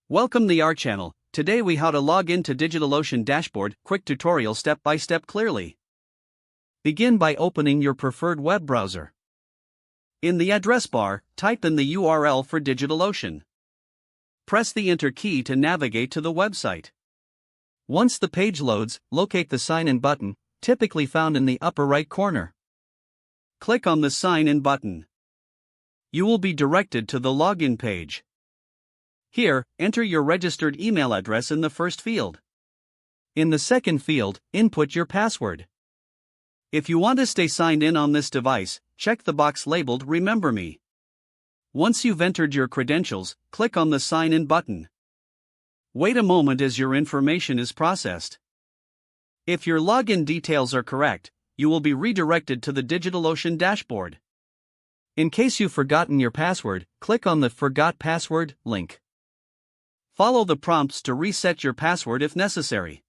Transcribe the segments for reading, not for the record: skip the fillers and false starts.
Welcome to our channel. Today we how to log into DigitalOcean dashboard, quick tutorial step by step clearly. Begin by opening your preferred web browser. In the address bar, type in the URL for DigitalOcean. Press the enter key to navigate to the website. Once the page loads, locate the sign in button, typically found in the upper right corner. Click on the sign in button. You will be directed to the login page. Here, enter your registered email address in the first field. In the second field, input your password. If you want to stay signed in on this device, check the box labeled Remember Me. Once you've entered your credentials, click on the Sign In button. Wait a moment as your information is processed. If your login details are correct, you will be redirected to the DigitalOcean dashboard. In case you've forgotten your password, click on the Forgot Password link. Follow the prompts to reset your password if necessary.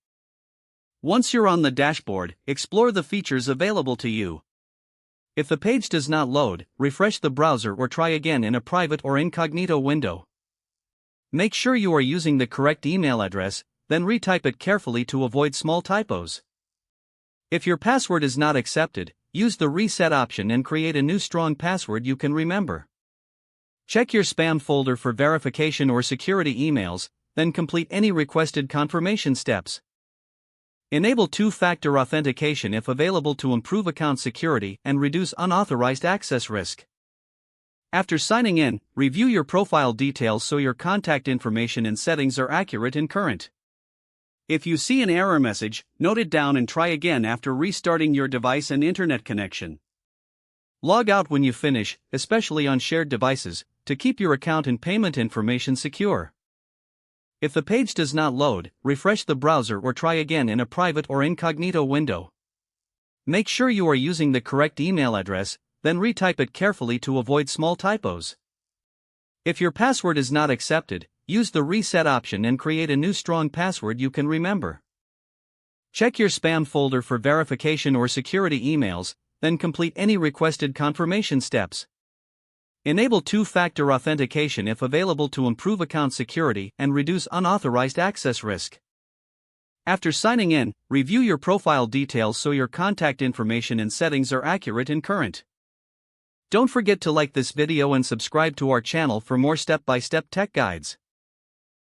Once you're on the dashboard, explore the features available to you. If the page does not load, refresh the browser or try again in a private or incognito window. Make sure you are using the correct email address, then retype it carefully to avoid small typos. If your password is not accepted, use the reset option and create a new strong password you can remember. Check your spam folder for verification or security emails, then complete any requested confirmation steps. Enable two-factor authentication if available to improve account security and reduce unauthorized access risk. After signing in, review your profile details so your contact information and settings are accurate and current. If you see an error message, note it down and try again after restarting your device and internet connection. Log out when you finish, especially on shared devices, to keep your account and payment information secure. If the page does not load, refresh the browser or try again in a private or incognito window. Make sure you are using the correct email address, then retype it carefully to avoid small typos. If your password is not accepted, use the reset option and create a new strong password you can remember. Check your spam folder for verification or security emails, then complete any requested confirmation steps. Enable two-factor authentication if available to improve account security and reduce unauthorized access risk. After signing in, review your profile details so your contact information and settings are accurate and current. Don't forget to like this video and subscribe to our channel for more step-by-step tech guides.